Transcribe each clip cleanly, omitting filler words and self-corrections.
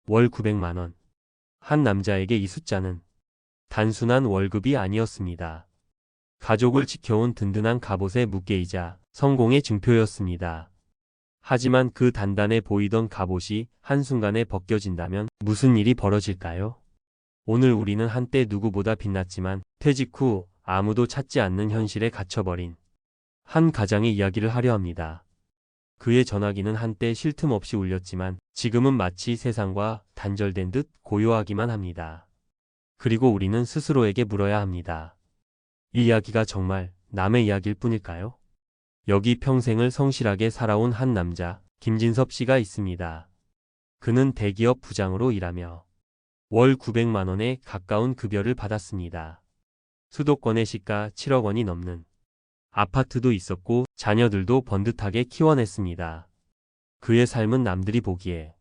월 900만 원. 한 남자에게 이 숫자는 단순한 월급이 아니었습니다. 가족을 지켜온 든든한 갑옷의 무게이자 성공의 증표였습니다. 하지만 그 단단해 보이던 갑옷이 한순간에 벗겨진다면 무슨 일이 벌어질까요? 오늘 우리는 한때 누구보다 빛났지만 퇴직 후 아무도 찾지 않는 현실에 갇혀버린 한 가장의 이야기를 하려 합니다. 그의 전화기는 한때 쉴 틈 없이 울렸지만 지금은 마치 세상과 단절된 듯 고요하기만 합니다. 그리고 우리는 스스로에게 물어야 합니다. 이 이야기가 정말 남의 이야기일 뿐일까요? 여기 평생을 성실하게 살아온 한 남자, 김진섭 씨가 있습니다. 그는 대기업 부장으로 일하며 월 900만 원에 가까운 급여를 받았습니다. 수도권의 시가 7억 원이 넘는 아파트도 있었고 자녀들도 번듯하게 키워냈습니다. 그의 삶은 남들이 보기에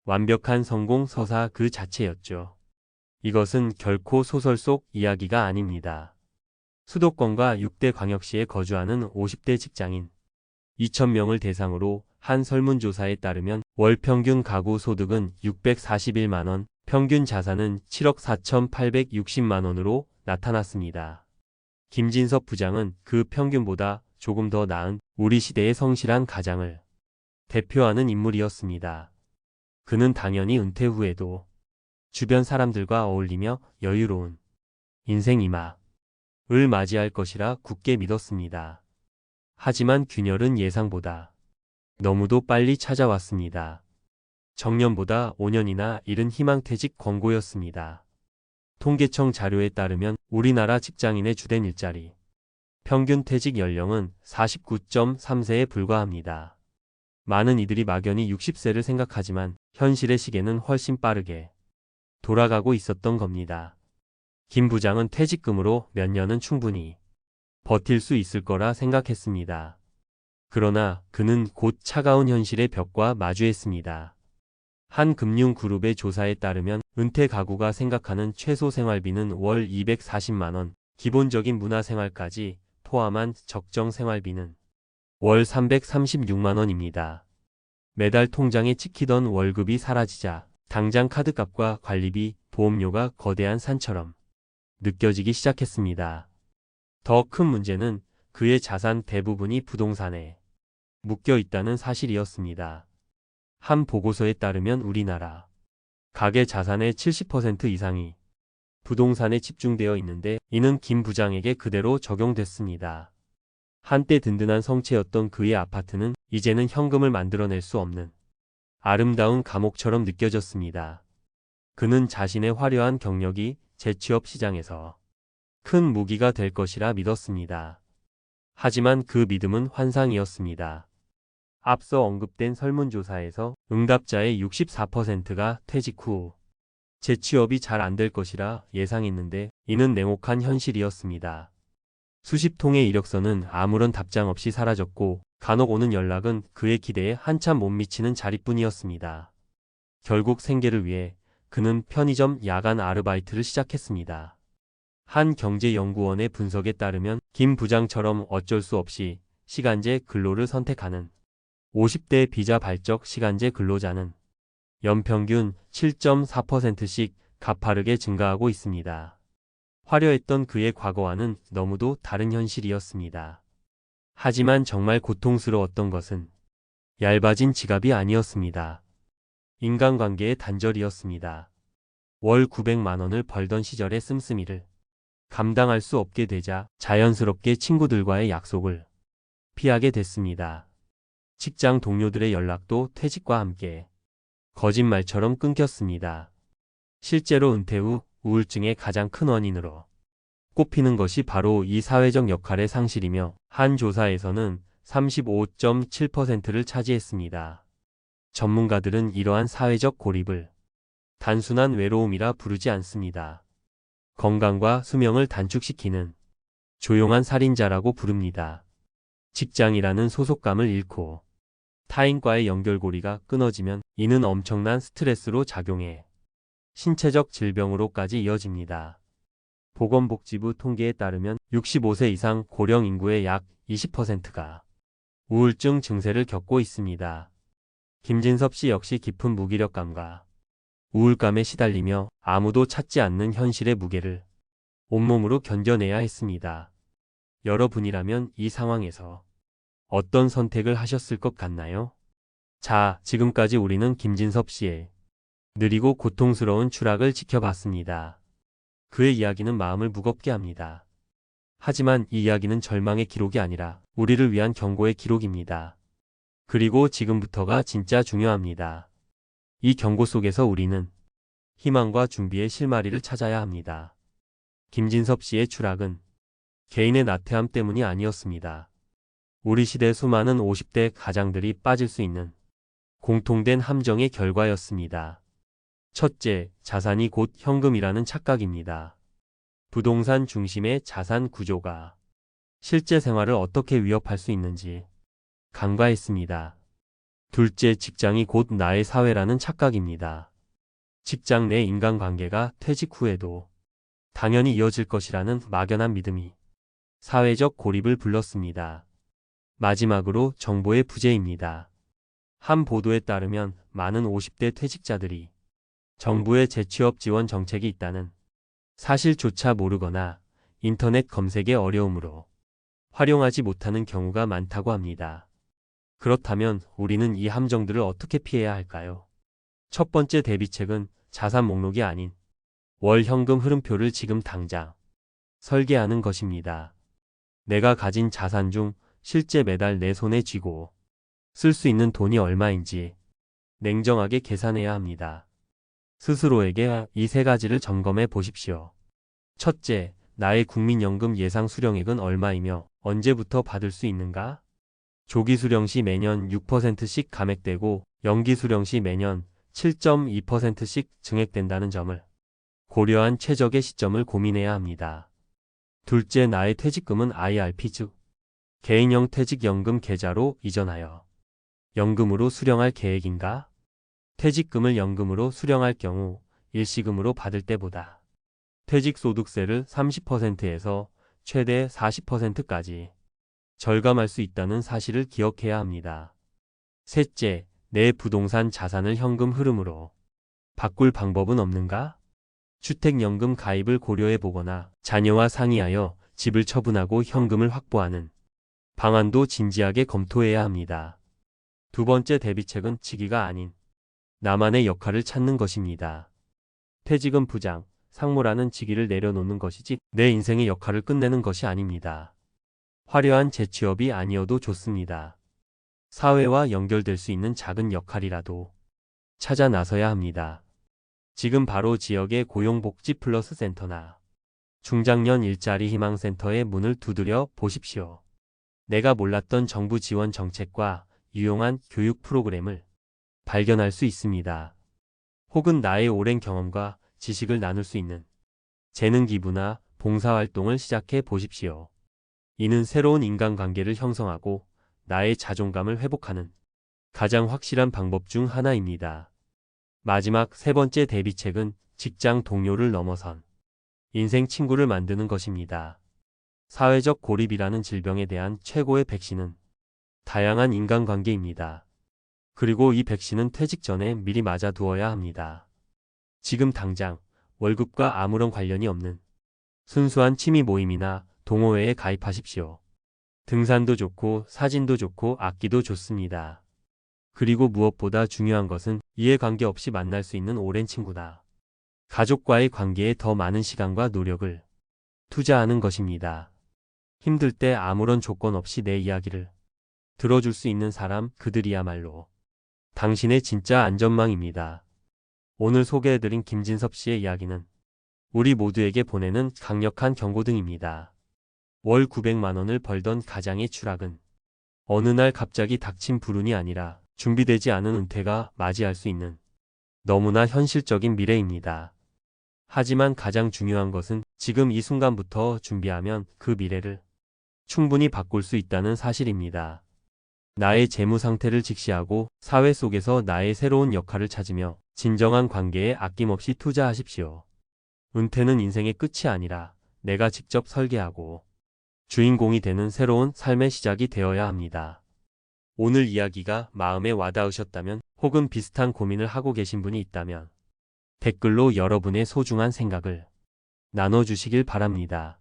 완벽한 성공 서사 그 자체였죠. 이것은 결코 소설 속 이야기가 아닙니다. 수도권과 6대 광역시에 거주하는 50대 직장인 2,000명을 대상으로 한 설문조사에 따르면 월 평균 가구 소득은 641만 원, 평균 자산은 7억 4,860만 원으로 나타났습니다. 김진섭 부장은 그 평균보다 조금 더 나은 우리 시대의 성실한 가장을 대표하는 인물이었습니다. 그는 당연히 은퇴 후에도 주변 사람들과 어울리며 여유로운 인생 이막을 맞이할 것이라 굳게 믿었습니다. 하지만 균열은 예상보다 너무도 빨리 찾아왔습니다. 정년보다 5년이나 이른 희망퇴직 권고였습니다. 통계청 자료에 따르면 우리나라 직장인의 주된 일자리 평균 퇴직 연령은 49.3세에 불과합니다. 많은 이들이 막연히 60세를 생각하지만 현실의 시계는 훨씬 빠르게 돌아가고 있었던 겁니다. 김 부장은 퇴직금으로 몇 년은 충분히 버틸 수 있을 거라 생각했습니다. 그러나 그는 곧 차가운 현실의 벽과 마주했습니다. 한 금융그룹의 조사에 따르면 은퇴 가구가 생각하는 최소 생활비는 월 240만 원, 기본적인 문화생활까지 포함한 적정 생활비는 월 336만 원입니다. 매달 통장에 찍히던 월급이 사라지자 당장 카드값과 관리비, 보험료가 거대한 산처럼 느껴지기 시작했습니다. 더 큰 문제는 그의 자산 대부분이 부동산에 묶여 있다는 사실이었습니다. 한 보고서에 따르면 우리나라 가계 자산의 70% 이상이 부동산에 집중되어 있는데 이는 김 부장에게 그대로 적용됐습니다. 한때 든든한 성체였던 그의 아파트는 이제는 현금을 만들어낼 수 없는 아름다운 감옥처럼 느껴졌습니다. 그는 자신의 화려한 경력이 재취업 시장에서 큰 무기가 될 것이라 믿었습니다. 하지만 그 믿음은 환상이었습니다. 앞서 언급된 설문조사에서 응답자의 64%가 퇴직 후 재취업이 잘 안 될 것이라 예상했는데 이는 냉혹한 현실이었습니다. 수십 통의 이력서는 아무런 답장 없이 사라졌고 간혹 오는 연락은 그의 기대에 한참 못 미치는 자리뿐이었습니다. 결국 생계를 위해 그는 편의점 야간 아르바이트를 시작했습니다. 한 경제연구원의 분석에 따르면 김 부장처럼 어쩔 수 없이 시간제 근로를 선택하는 50대 비자발적 시간제 근로자는 연평균 7.4%씩 가파르게 증가하고 있습니다. 화려했던 그의 과거와는 너무도 다른 현실이었습니다. 하지만 정말 고통스러웠던 것은 얇아진 지갑이 아니었습니다. 인간관계의 단절이었습니다. 월 900만 원을 벌던 시절의 씀씀이를 감당할 수 없게 되자 자연스럽게 친구들과의 약속을 피하게 됐습니다. 직장 동료들의 연락도 퇴직과 함께 거짓말처럼 끊겼습니다. 실제로 은퇴 후 우울증의 가장 큰 원인으로 꼽히는 것이 바로 이 사회적 역할의 상실이며 한 조사에서는 35.7%를 차지했습니다. 전문가들은 이러한 사회적 고립을 단순한 외로움이라 부르지 않습니다. 건강과 수명을 단축시키는 조용한 살인자라고 부릅니다. 직장이라는 소속감을 잃고 타인과의 연결고리가 끊어지면 이는 엄청난 스트레스로 작용해 신체적 질병으로까지 이어집니다. 보건복지부 통계에 따르면 65세 이상 고령 인구의 약 20%가 우울증 증세를 겪고 있습니다. 김진섭 씨 역시 깊은 무기력감과 우울감에 시달리며 아무도 찾지 않는 현실의 무게를 온몸으로 견뎌내야 했습니다. 여러분이라면 이 상황에서 어떤 선택을 하셨을 것 같나요? 자, 지금까지 우리는 김진섭 씨의 느리고 고통스러운 추락을 지켜봤습니다. 그의 이야기는 마음을 무겁게 합니다. 하지만 이 이야기는 절망의 기록이 아니라 우리를 위한 경고의 기록입니다. 그리고 지금부터가 진짜 중요합니다. 이 경고 속에서 우리는 희망과 준비의 실마리를 찾아야 합니다. 김진섭 씨의 추락은 개인의 나태함 때문이 아니었습니다. 우리 시대 수많은 50대 가장들이 빠질 수 있는 공통된 함정의 결과였습니다. 첫째, 자산이 곧 현금이라는 착각입니다. 부동산 중심의 자산 구조가 실제 생활을 어떻게 위협할 수 있는지 간과했습니다. 둘째, 직장이 곧 나의 사회라는 착각입니다. 직장 내 인간관계가 퇴직 후에도 당연히 이어질 것이라는 막연한 믿음이 사회적 고립을 불렀습니다. 마지막으로 정보의 부재입니다. 한 보도에 따르면 많은 50대 퇴직자들이 정부의 재취업 지원 정책이 있다는 사실조차 모르거나 인터넷 검색의 어려움으로 활용하지 못하는 경우가 많다고 합니다. 그렇다면 우리는 이 함정들을 어떻게 피해야 할까요? 첫 번째 대비책은 자산 목록이 아닌 월 현금 흐름표를 지금 당장 설계하는 것입니다. 내가 가진 자산 중 실제 매달 내 손에 쥐고 쓸 수 있는 돈이 얼마인지 냉정하게 계산해야 합니다. 스스로에게 이 세 가지를 점검해 보십시오. 첫째, 나의 국민연금 예상 수령액은 얼마이며 언제부터 받을 수 있는가? 조기 수령 시 매년 6%씩 감액되고 연기 수령 시 매년 7.2%씩 증액된다는 점을 고려한 최적의 시점을 고민해야 합니다. 둘째, 나의 퇴직금은 IRP 즉 개인형 퇴직연금 계좌로 이전하여 연금으로 수령할 계획인가? 퇴직금을 연금으로 수령할 경우 일시금으로 받을 때보다 퇴직소득세를 30%에서 최대 40%까지 절감할 수 있다는 사실을 기억해야 합니다. 셋째, 내 부동산 자산을 현금 흐름으로 바꿀 방법은 없는가? 주택연금 가입을 고려해 보거나 자녀와 상의하여 집을 처분하고 현금을 확보하는 방안도 진지하게 검토해야 합니다. 두 번째 대비책은 직위가 아닌 나만의 역할을 찾는 것입니다. 퇴직은 부장, 상무라는 직위를 내려놓는 것이지 내 인생의 역할을 끝내는 것이 아닙니다. 화려한 재취업이 아니어도 좋습니다. 사회와 연결될 수 있는 작은 역할이라도 찾아 나서야 합니다. 지금 바로 지역의 고용복지 플러스 센터나 중장년 일자리 희망센터의 문을 두드려 보십시오. 내가 몰랐던 정부 지원 정책과 유용한 교육 프로그램을 발견할 수 있습니다. 혹은 나의 오랜 경험과 지식을 나눌 수 있는 재능 기부나 봉사활동을 시작해 보십시오. 이는 새로운 인간관계를 형성하고 나의 자존감을 회복하는 가장 확실한 방법 중 하나입니다. 마지막 세 번째 대비책은 직장 동료를 넘어선 인생 친구를 만드는 것입니다. 사회적 고립이라는 질병에 대한 최고의 백신은 다양한 인간관계입니다. 그리고 이 백신은 퇴직 전에 미리 맞아 두어야 합니다. 지금 당장 월급과 아무런 관련이 없는 순수한 취미 모임이나 동호회에 가입하십시오. 등산도 좋고 사진도 좋고 악기도 좋습니다. 그리고 무엇보다 중요한 것은 이해관계 없이 만날 수 있는 오랜 친구다. 가족과의 관계에 더 많은 시간과 노력을 투자하는 것입니다. 힘들 때 아무런 조건 없이 내 이야기를 들어줄 수 있는 사람, 그들이야말로 당신의 진짜 안전망입니다. 오늘 소개해드린 김진섭 씨의 이야기는 우리 모두에게 보내는 강력한 경고등입니다. 월 900만 원을 벌던 가장의 추락은 어느 날 갑자기 닥친 불운이 아니라 준비되지 않은 은퇴가 맞이할 수 있는 너무나 현실적인 미래입니다. 하지만 가장 중요한 것은 지금 이 순간부터 준비하면 그 미래를 충분히 바꿀 수 있다는 사실입니다. 나의 재무 상태를 직시하고 사회 속에서 나의 새로운 역할을 찾으며 진정한 관계에 아낌없이 투자하십시오. 은퇴는 인생의 끝이 아니라 내가 직접 설계하고 주인공이 되는 새로운 삶의 시작이 되어야 합니다. 오늘 이야기가 마음에 와닿으셨다면 혹은 비슷한 고민을 하고 계신 분이 있다면 댓글로 여러분의 소중한 생각을 나눠주시길 바랍니다.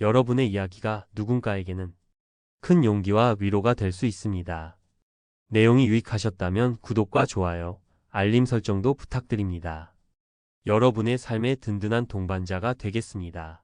여러분의 이야기가 누군가에게는 큰 용기와 위로가 될 수 있습니다. 내용이 유익하셨다면 구독과 좋아요, 알림 설정도 부탁드립니다. 여러분의 삶의 든든한 동반자가 되겠습니다.